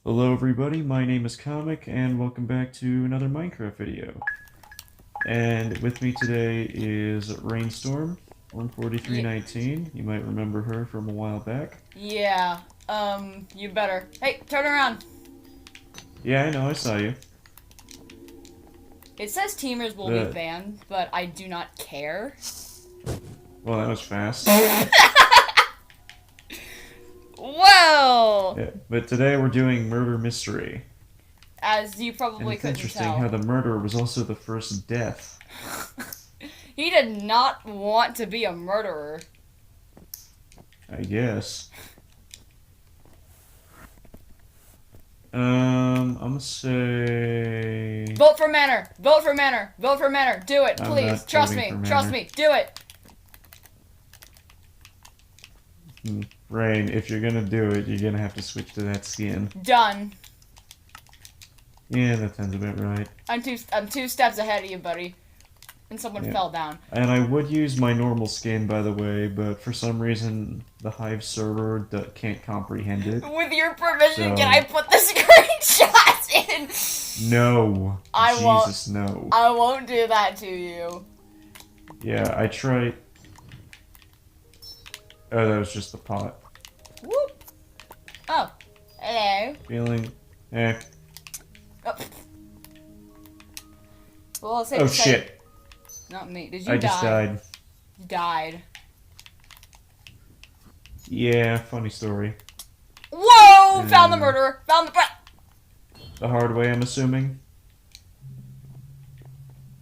Hello everybody, my name is Comic, and welcome back to another Minecraft video. And with me today is Rainstorm4319. You might remember her from a while back. Yeah, you better. Hey, turn around! Yeah, I know, I saw you. It says teamers will be banned, but I do not care. Well, that was fast. Well! Yeah, but today we're doing Murder Mystery. As you probably couldn't It's interesting tell. how the murderer was also the first death. He did not want to be a murderer. I guess. I'm gonna say... Vote for Manor! Vote for Manor! Vote for Manor! Do it, I'm please! not Trust voting me! for Trust Manor. me! Do it! Rain, if you're gonna do it, you're gonna have to switch to that skin. Done. Yeah, that sounds about right. I'm two steps ahead of you, buddy. And someone fell down. And I would use my normal skin, by the way, but for some reason, the Hive server can't comprehend it. With your permission, So... can I put the screenshots in? No. Jesus, no. I won't do that to you. Yeah, I tried... Oh, that was just the pot. Whoop. Oh. Hello. Feeling... Oh. Well, Oh, shit. Not me. Did you die? I just died. You died. Yeah, funny story. Whoa! Found the murderer! Found the... The hard way, I'm assuming?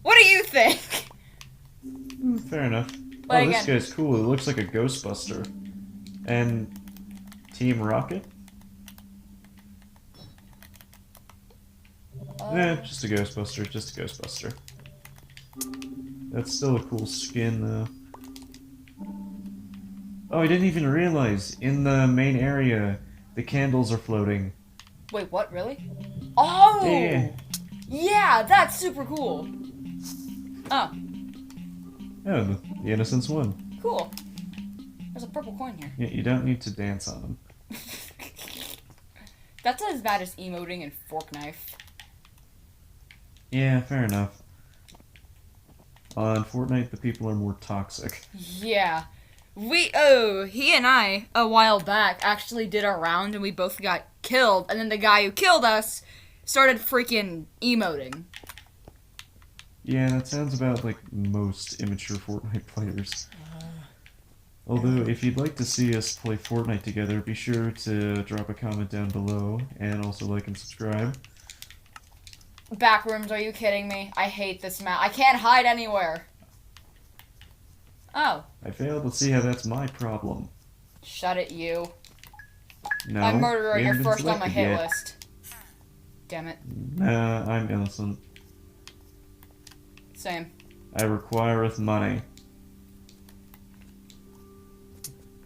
What do you think? Fair enough. But oh, this guy's cool. It looks like a Ghostbuster. And... Team Rocket? Just a Ghostbuster. Just a Ghostbuster. That's still a cool skin, though. Oh, I didn't even realize. In the main area, the candles are floating. Wait, what? Really? Oh! Yeah. Yeah, that's super cool. Oh. Oh, the Innocence won. Cool. There's a purple coin here. Yeah, you don't need to dance on them. That's as bad as emoting and fork knife. Yeah, fair enough. On Fortnite, the people are more toxic. Yeah. He and I, a while back, actually did a round and we both got killed, and then the guy who killed us started freaking emoting. Yeah, that sounds about like most immature Fortnite players. Although, if you'd like to see us play Fortnite together, be sure to drop a comment down below, and also like and subscribe. Backrooms, are you kidding me? I hate this map. I can't hide anywhere. Oh. I failed. Let's see how that's my problem. Shut it, you. No. I'm murderer, you're been first on my hit yet. list. Damn it. Nah, I'm innocent. Same. I requireth money.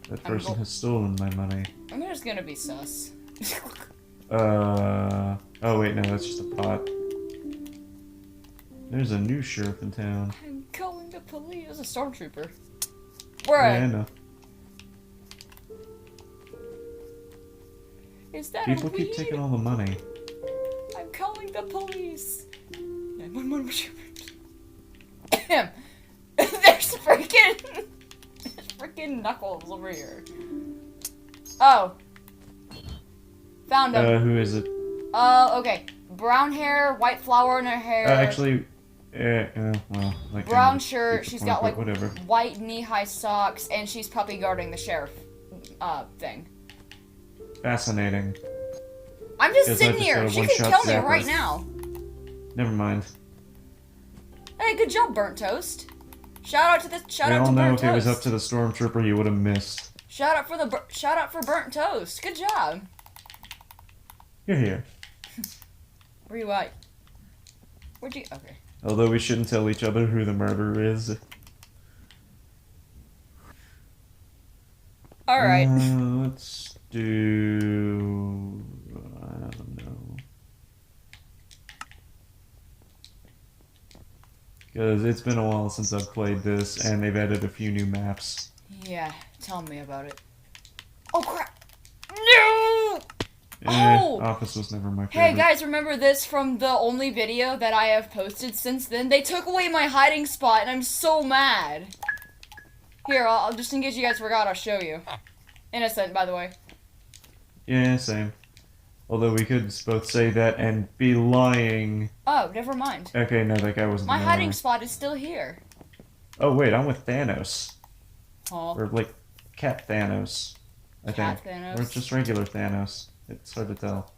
That person has stolen my money. I'm just gonna be sus. Oh wait, no, that's just a pot. There's a new sheriff in town. I'm calling the police. There's a stormtrooper. Where? Yeah, I know. Is that People a keep taking all the money. I'm calling the police. 911, what's your name? There's freaking Knuckles over here. Oh. Found him. Who is it? Okay. Brown hair, white flower in her hair. Actually, well, like brown shirt. She's got like whatever. white knee-high socks, and she's puppy guarding the sheriff, thing. Fascinating. I'm just sitting here. She could kill me right now. Never mind. Hey, good job, Burnt Toast. Shout out to Burnt Toast. We all know if it was up to the stormtrooper, he would have missed. Shout out for Burnt Toast. Good job. You're here. Where you at? Where'd you? Okay. Although we shouldn't tell each other who the murderer is. All right. Let's do... I don't know. Because it's been a while since I've played this, and they've added a few new maps. Yeah, tell me about it. Oh crap! No! Oh! Office was never my favorite. Hey guys, remember this from the only video that I have posted since then? They took away my hiding spot and I'm so mad. Here, I'll just in case you guys forgot, I'll show you. Innocent, by the way. Yeah, same. Although we could both say that and be lying. Oh, never mind. Okay, no, that guy wasn't My the hiding owner. spot is still here. Oh wait, I'm with Thanos. Oh. Or like Cat Thanos, I Cat think. Thanos. Or just regular Thanos. It's hard to tell.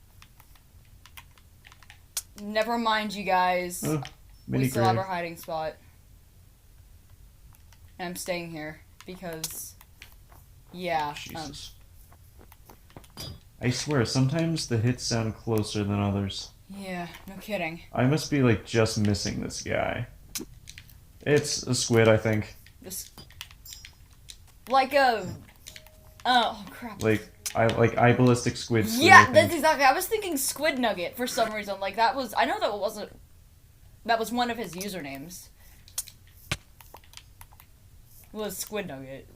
Never mind, you guys. Oh, We mini still have grave. our hiding spot. And I'm staying here because, yeah. Jesus. I swear, sometimes the hits sound closer than others. Yeah, no kidding. I must be like just missing this guy. It's a squid, I think. This, like a, oh crap. Like ballistic squid. Yeah, I think. that's exactly. I was thinking Squid Nugget for some reason. Like that was. I know that wasn't. That was one of his usernames. Was Squid Nugget.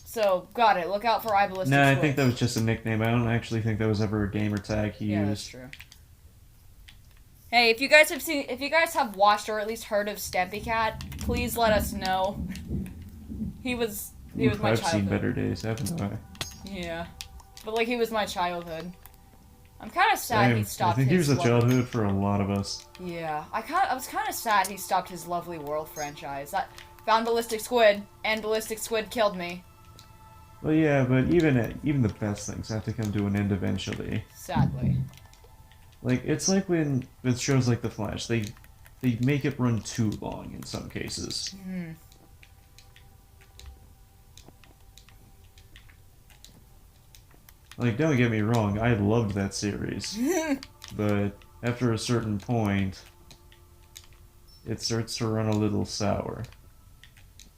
So got it. Look out for ballistic. No, I Squid. think that was just a nickname. I don't actually think that was ever a gamer tag he Yeah, used. that's true. Hey, if you guys have watched or at least heard of Stampy Cat, please let us know. He was my I've childhood. seen better days, haven't I? Yeah, but like he was my childhood. I'm kind of sad Same. he stopped. I think he was his a childhood for a lot of us. Yeah, I was kind of sad he stopped his Lovely World franchise. I found Ballistic Squid, and Ballistic Squid killed me. Well, yeah, but even the best things have to come to an end eventually. Sadly. Like it's like when with shows like The Flash, they make it run too long in some cases. Hmm. Like, don't get me wrong, I loved that series, but after a certain point, it starts to run a little sour.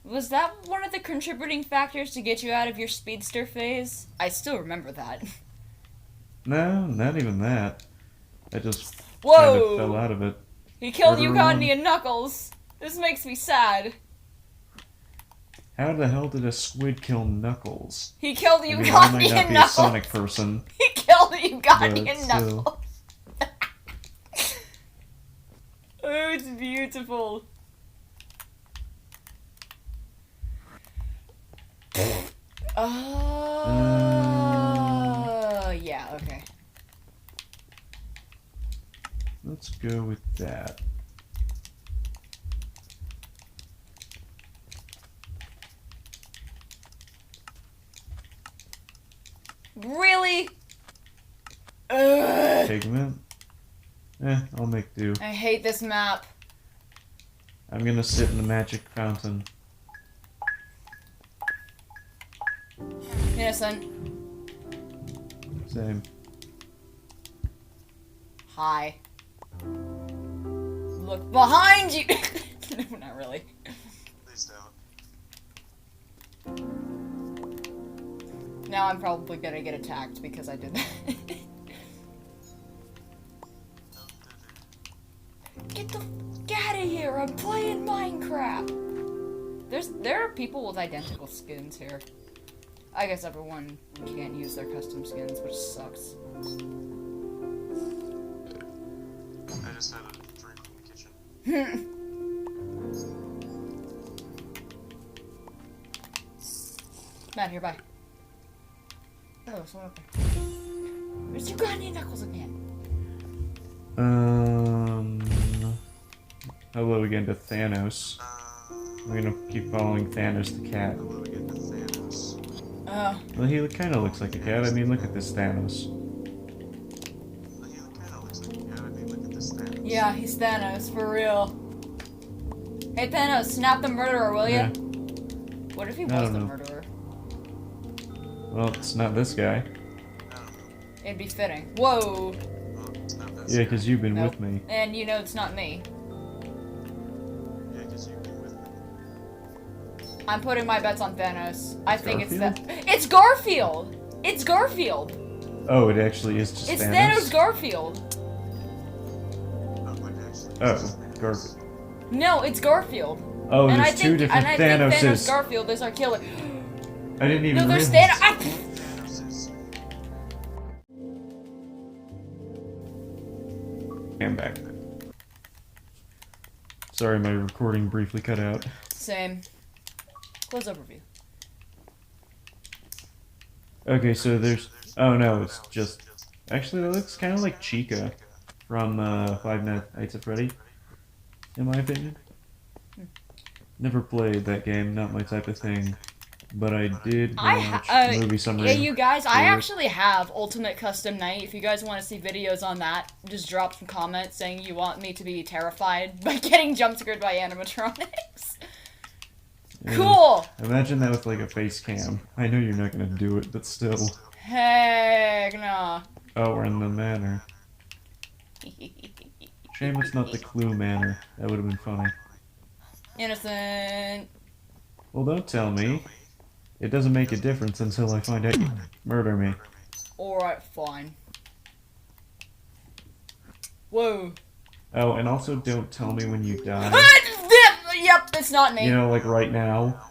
Was that one of the contributing factors to get you out of your speedster phase? I still remember that. No, not even that. I just Whoa! kind of fell out of it. He killed Murder Ugandi one. and Knuckles. This makes me sad. How the hell did a squid kill Knuckles? He killed I mean, I Ugandi might not and be a Knuckles. Sonic person. He killed Ugandi But and still. Knuckles. Oh, it's beautiful. Oh, yeah, okay. Let's go with that. Really? Ugh. Pigment? I'll make do. I hate this map. I'm gonna sit in the magic fountain. Innocent. Same. Hi. Look behind you! No, not really. Please don't. Now I'm probably gonna get attacked because I did that. Get the f out of here! I'm playing Minecraft! There are people with identical skins here. I guess everyone can't use their custom skins, which sucks. I just had a drink in the kitchen. Matt, here, bye. Oh, someone up there. Where's Ugandi and Knuckles again? Hello again to Thanos. I'm gonna keep following Thanos the cat. Hello again to Thanos. Well, he kind of looks like a cat. I mean, look at this Thanos. Well, he kinda looks like a cat. I mean, look at this Thanos. Yeah, he's Thanos, for real. Hey Thanos, snap the murderer, will ya? Yeah. What if he I was don't the know. murderer? Well, it's not this guy. I don't know. It'd be fitting. Whoa! Well, it's not this Yeah, guy. because you've been Nope. with me. And you know it's not me. Yeah, because you've been with me. I'm putting my bets on Thanos. I think Garfield? it's Garfield! It's Garfield! Oh, it actually is just It's Thanos. Thanos Garfield! Not like actually. Oh, this is Garfield. No, it's Garfield. Oh, and there's two different I think Thanos Thanoses. Garfield is our killer. I didn't even No, there's realize. Thanos. Ah! Thanos is. I'm back. Sorry, my recording briefly cut out. Same. Close overview. Okay, so there's... Oh no, it's just... Actually, that looks kind of like Chica from Five Nights at Freddy, in my opinion. Never played that game, not my type of thing. But I did watch movie summary. Yeah, you guys, I for it. actually have Ultimate Custom Night. If you guys want to see videos on that, just drop some comments saying you want me to be terrified by getting jump scared by animatronics. Yeah, Cool! Imagine that with like a face cam. I know you're not gonna do it, but still. Heck no. Oh, we're in the manor. Shame it's not the Clue manor. That would have been funny. Innocent. Well, don't tell me. It doesn't make a difference until I find out you murder me. Alright, fine. Whoa. Oh, and also don't tell me when you die. Yep, it's not me. You know, like right now.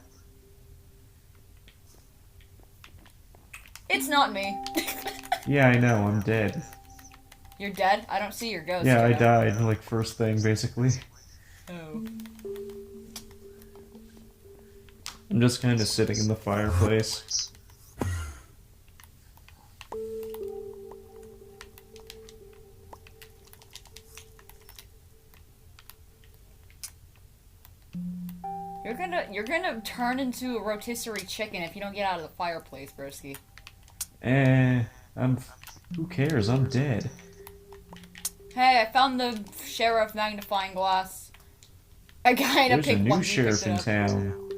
It's not me. Yeah, I know, I'm dead. You're dead? I don't see your ghost. Yeah, I yet. died, like, first thing, basically. Oh. I'm just kind of sitting in the fireplace. You're gonna turn into a rotisserie chicken if you don't get out of the fireplace, broski. Who cares? I'm dead. Hey, I found the sheriff magnifying glass. A guy in a There's a pink new onesie sheriff picked in it up. town.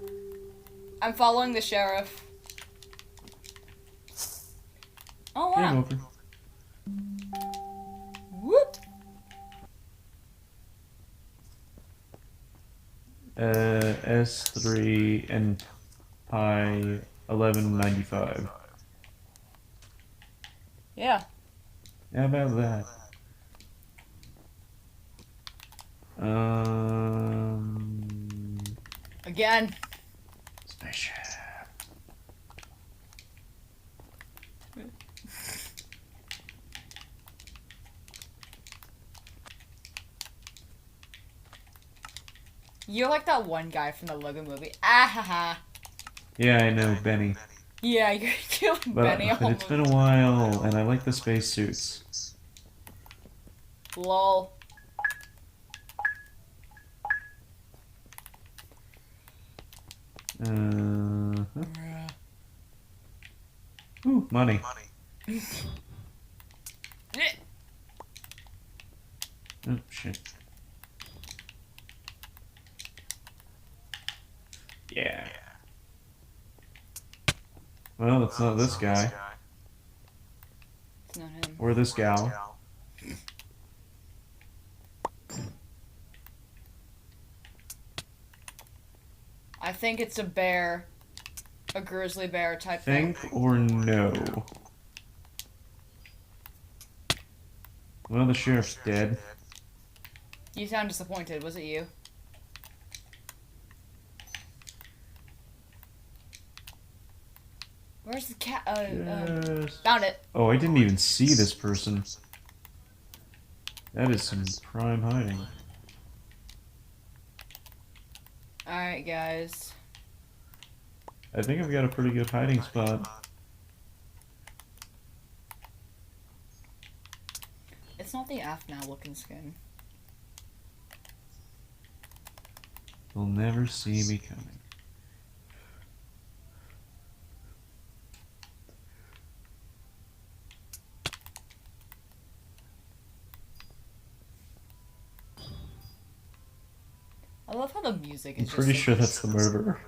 I'm following the sheriff. Oh Game wow. over. Whoop. S3 and Pi 1195. Yeah. How about that? Again. Spaceship. You're like that one guy from the Lego movie. Ah ha ha. Yeah, I know, Benny. Yeah, you're killing But, Benny. but it's been a while, and I like the spacesuits. Lol. Ooh, money. Oh, shit. Yeah. Well, it's not this guy. It's not him. Or this gal. I think it's a bear. A grizzly bear type thing. Think or no? Well, the sheriff's dead. You sound disappointed. Was it you? Where's the cat? Yes. Found it. Oh, I didn't even see this person. That is some prime hiding. Alright, guys. I think I've got a pretty good hiding spot. It's not the AFNOW looking skin. They'll never see me coming. I love how the music is I'm just pretty like- sure that's the murderer.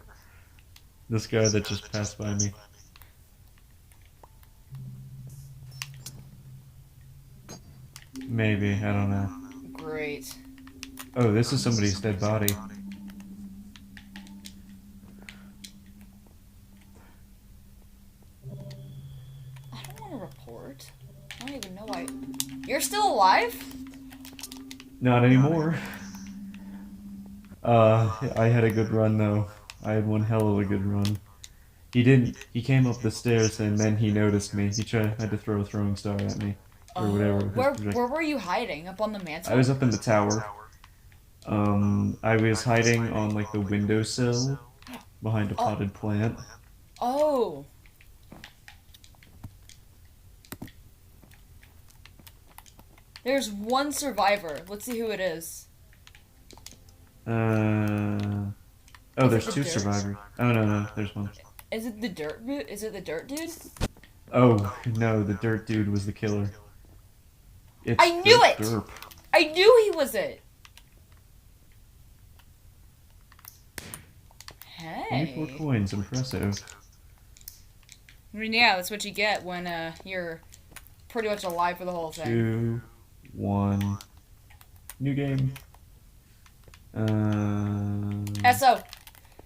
This guy that just passed by me. Maybe, I don't know. Great. Oh, this is somebody's dead body. I don't want to report. I don't even know why. You're still alive? Not anymore. I had a good run though. I had one hell of a good run. He came up the stairs and then he noticed me. He had to throw a throwing star at me. or whatever. Where were you hiding? Up on the mantle? I was up in the tower. I was hiding on like the windowsill behind a potted plant. Oh. There's one survivor. Let's see who it is. Oh, there's two survivors. Oh no, there's one. Is it the dirt? Is it the dirt dude? Oh no, the dirt dude was the killer. It's I knew it! Derp. I knew he was it. Hey. 24 coins, impressive. I mean, yeah, that's what you get when you're pretty much alive for the whole thing. 2, 1, new game. SO.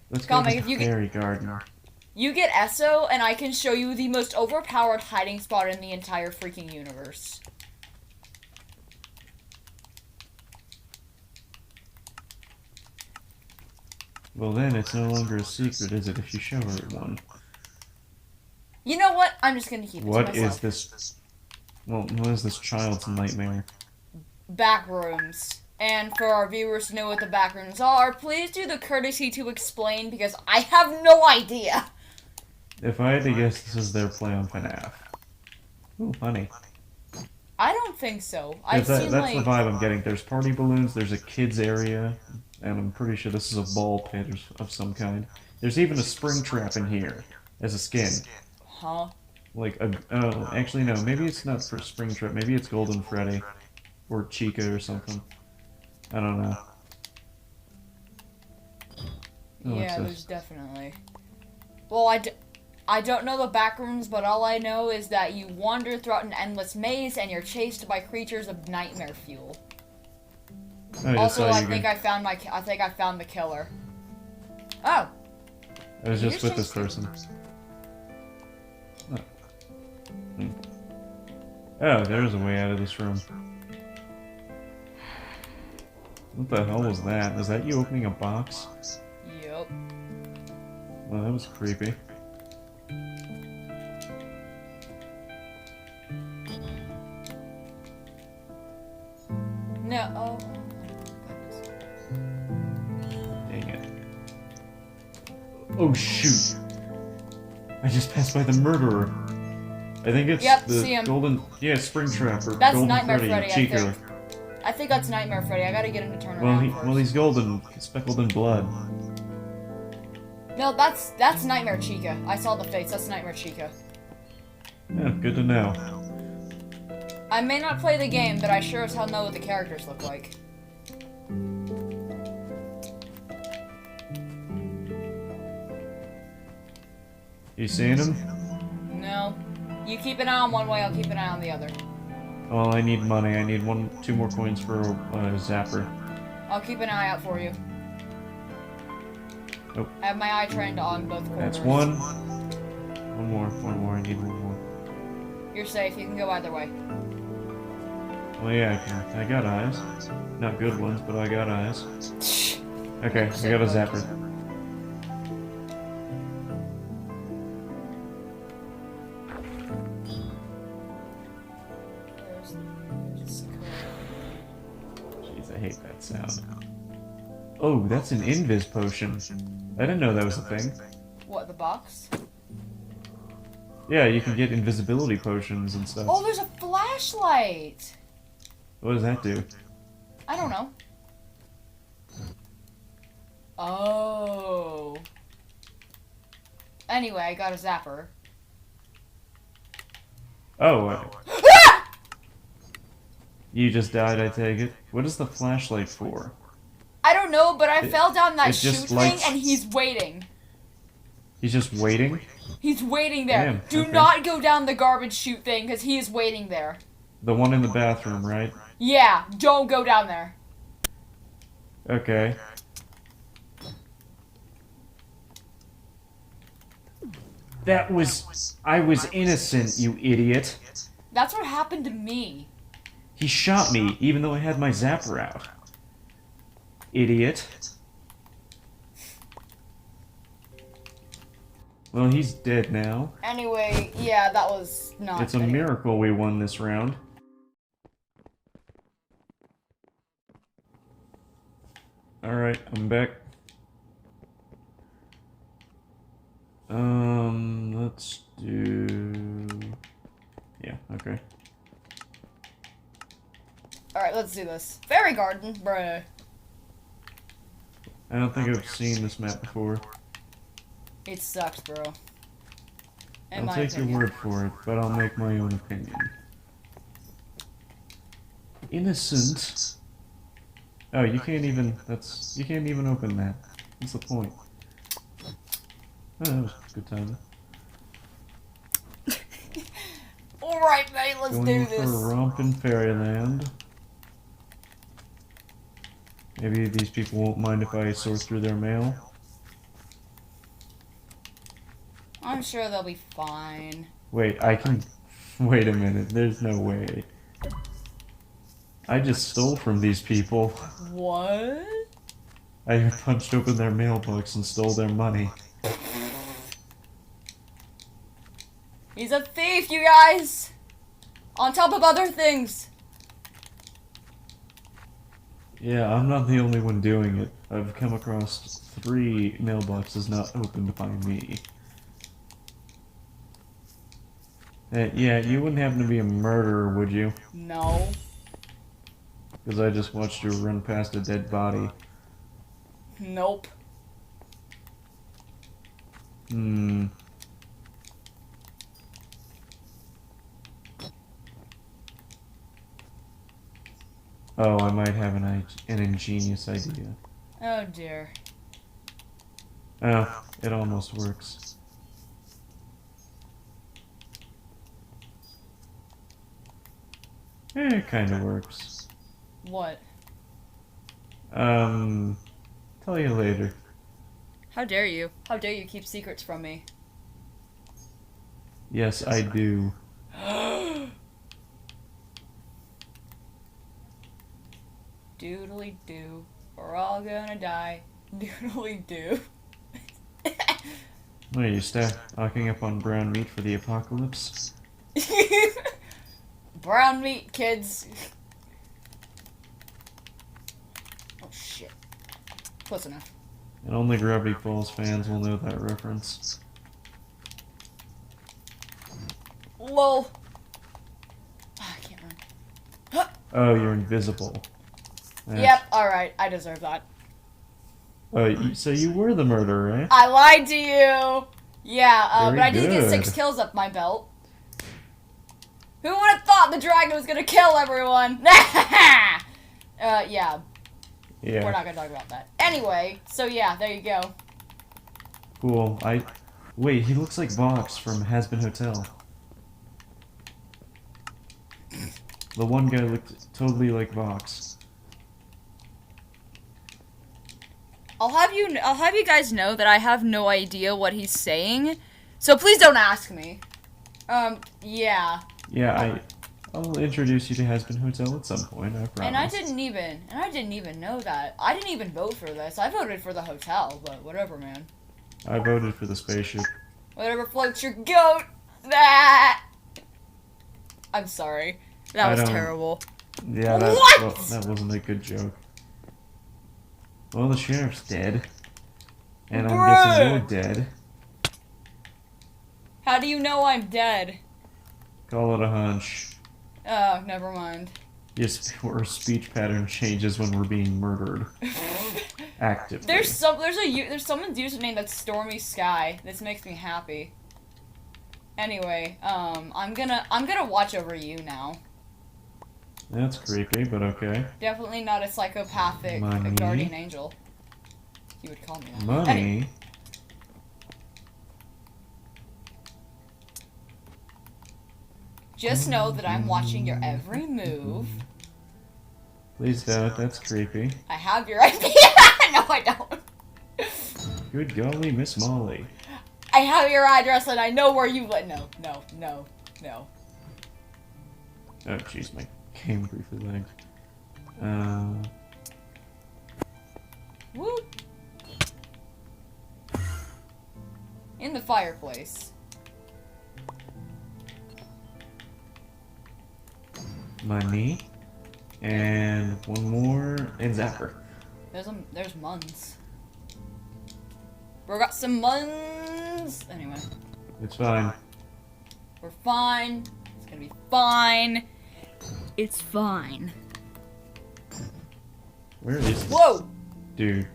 Let's Come go on, to if you the get- fairy garden. You get SO, and I can show you the most overpowered hiding spot in the entire freaking universe. Well then, it's no longer a secret, is it, if you show her one? You know what? I'm just gonna keep it to What myself. is this? Well, what is this child's nightmare? Back rooms. And for our viewers to know what the back rooms are, please do the courtesy to explain, because I have no idea. If I had to guess, this is their play on FNAF. Ooh, honey. I don't think so. I've That's seen, the like... vibe I'm getting. There's party balloons, there's a kids area, and I'm pretty sure this is a ball pit of some kind. There's even a spring trap in here, as a skin. Huh? Like, oh, actually no, maybe it's not for spring trap, maybe it's Golden Freddy. Or Chica or something. I don't know. Oh, Yeah, there's definitely... Well, I don't know the back rooms, but all I know is that you wander throughout an endless maze and you're chased by creatures of nightmare fuel. Also, I think I found the killer. Oh. I was just with You're this so person. Oh. Oh, there's a way out of this room. What the hell was that? Was that you opening a box? Yep. Well, that was creepy. No. Oh. Dang it. Oh, shoot. I just passed by the murderer. I think it's Yep, the see him. golden... Yeah, Springtrap or That's Golden Nightmare Freddy, Freddy, I Chica. think. I think that's Nightmare Freddy. I gotta get him to turn Well, around first. he's golden, speckled in blood. No, that's Nightmare Chica. I saw the face. That's Nightmare Chica. Yeah, good to know. I may not play the game, but I sure as hell know what the characters look like. You seeing him? No. You keep an eye on one way, I'll keep an eye on the other. Well, I need money. I need 2 more coins for a zapper. I'll keep an eye out for you. Oh. I have my eye trained on both corners. That's one. One more. I need one more. You're safe. You can go either way. Well, yeah, I got eyes. Not good ones, but I got eyes. Okay, I got a zapper. Jeez, I hate that sound. Oh, that's an invis potion. I didn't know that was a thing. What, the box? Yeah, you can get invisibility potions and stuff. Oh, there's a flashlight! What does that do? I don't know. Oh. Anyway, I got a zapper. Oh, you just died, I take it. What is the flashlight for? I don't know, but I fell down that it just chute lights- thing and he's waiting. He's just waiting? He's waiting there. Damn, Do okay. not go down the garbage chute thing because he is waiting there. The one in the bathroom, right? Yeah, don't go down there. Okay. I was innocent, you idiot. That's what happened to me. He shot me, even though I had my zapper out. Idiot. Well, he's dead now. Anyway, yeah, that was not It's a video. miracle we won this round. Alright, I'm back. Let's do... Yeah, okay. Alright, let's do this. Fairy garden, bruh. I don't think I've seen this map before. It sucks, bro. In I'll my take opinion. your word for it, but I'll make my own opinion. Innocent? Oh, you can't even, you can't even open that. What's the point? Oh, that was a good time. Alright, mate, let's Going do for this. a romp in Fairyland. Maybe these people won't mind if I sort through their mail. I'm sure they'll be fine. Wait, I can... Wait a minute, there's no way. I just stole from these people. What? I punched open their mailbox and stole their money. He's a thief, you guys! On top of other things. Yeah, I'm not the only one doing it. I've come across 3 mailboxes not opened by me. Yeah, you wouldn't happen to be a murderer, would you? No. Because I just watched you run past a dead body. Nope. Hmm. Oh, I might have an ingenious idea. Oh dear. Oh, it almost works. It kinda works. What? Tell you later. How dare you? How dare you keep secrets from me? Yes, I do. Doodly doo. We're all gonna die. Doodly doo. What are you stocking up on brown meat for the apocalypse? Brown meat, kids. Oh shit. Close enough. And only Gravity Falls fans will know that reference. Lol. Ah, I can't run. Oh, you're invisible. Yep, alright. I deserve that. Oh, so you were the murderer, eh? I lied to you! Yeah, Very but I did get good. 6 kills up my belt. Who would have thought the dragon was gonna kill everyone? Yeah. Yeah. We're not gonna talk about that. Anyway, so yeah, there you go. Cool. Wait, he looks like Vox from Has Been Hotel. The one guy looked totally like Vox. I'll have you guys know that I have no idea what he's saying. So please don't ask me. Yeah. Yeah, I'll introduce you to Has Been Hotel at some point, I promise. And I didn't even know that. I didn't even vote for this. I voted for the hotel, but whatever, man. I voted for the spaceship. Whatever floats your goat. That. I'm sorry. That was terrible. Yeah, What? well, that wasn't a good joke. Well, the sheriff's dead. And I'm guessing you're dead. How do you know I'm dead? Call it a hunch. Oh, never mind. Yes, our speech pattern changes when we're being murdered. Actively. There's someone's username that's Stormy Sky. This makes me happy. Anyway, I'm gonna watch over you now. That's creepy, but okay. Definitely not a psychopathic Money. guardian angel. You would call me that. Money? Just know that I'm watching your every move. Please don't, that's creepy. I have your IP. No, I don't. Good golly, Miss Molly. I have your address and I know where you live. No. Oh, jeez, my game briefly lagged. Whoop. In the fireplace. Money. And one more. And Zapper. There's muns. Bro got some muns. Anyway. It's fine. We're fine. It's gonna be fine. It's fine. Where is this Whoa! dude?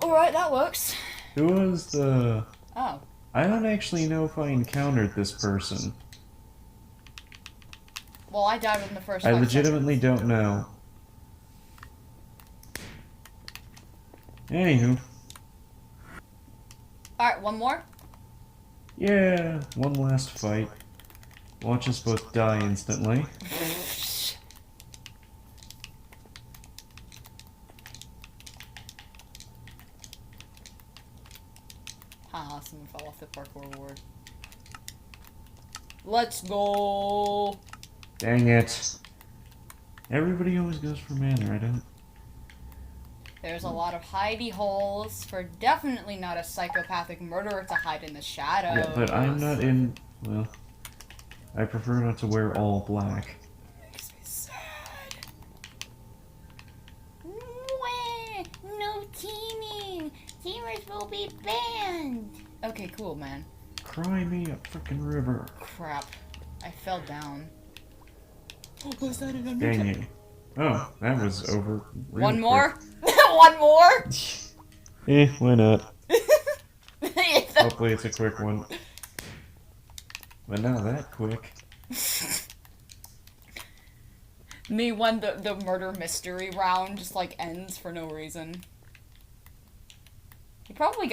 Alright, that works. Who was the... Oh. I don't actually know if I encountered this person. Well, I died within the first I 5 legitimately don't know. Anywho. Alright, one more? Yeah, one last fight. Watch us both die instantly. Haha, someone fell off the parkour award. Let's go! Dang it. Everybody always goes for manner, I don't... There's a lot of hidey holes for definitely not a psychopathic murderer to hide in the shadows. Yeah, but I'm not in... Well... I prefer not to wear all black. Makes me sad. No teaming! Teamers will be banned! Okay, cool, man. Cry me a frickin' river. Crap. I fell down. Was that an Dang you. Oh, that was over real One more? quick. One more? Why not? Hopefully it's a quick one. But not that quick. Me when the murder mystery round just like ends for no reason. He probably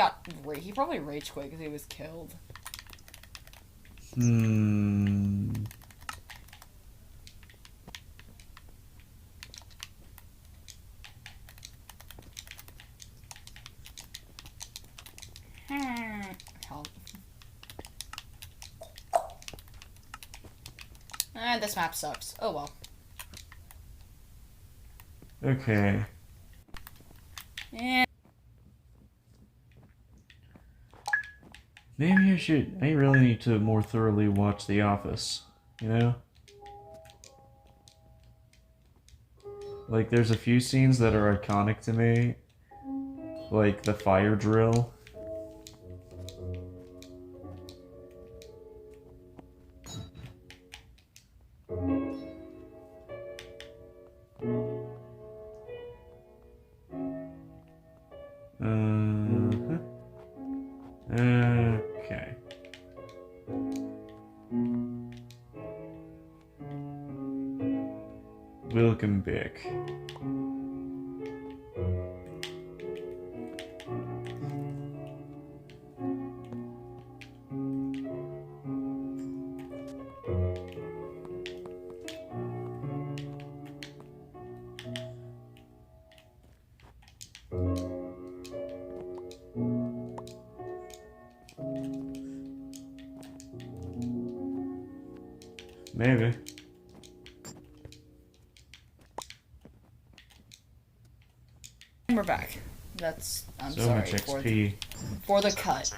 rage quit because he was killed. Help. This map sucks. Oh well. Okay. Eh. Maybe I really need to more thoroughly watch The Office, you know? Like, there's a few scenes that are iconic to me, like the fire drill. Okay. Welcome back. Maybe. We're back. I'm So sorry much XP. for the cut.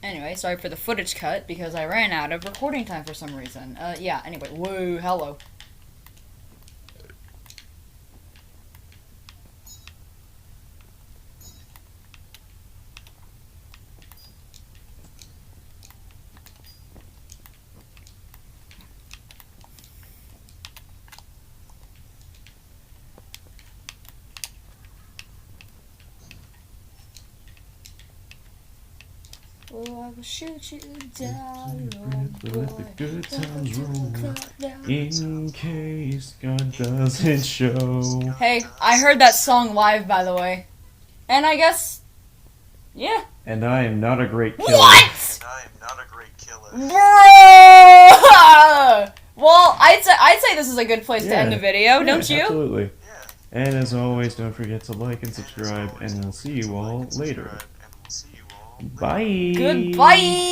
Anyway, sorry for the footage cut because I ran out of recording time for some reason. Yeah, anyway. Whoa, hello. Oh, I will shoot you down, Let the good times roll. In case God doesn't show. Hey, I heard that song live, by the way. And I guess... Yeah. And I am not a great killer. What?! I am not a great killer. Bro! Well, I'd say this is a good place to end the video, Yeah, don't you? Absolutely. Yeah. And as always, don't forget to like and subscribe, and we'll see you all later. And we'll see you all later. Bye! Goodbye!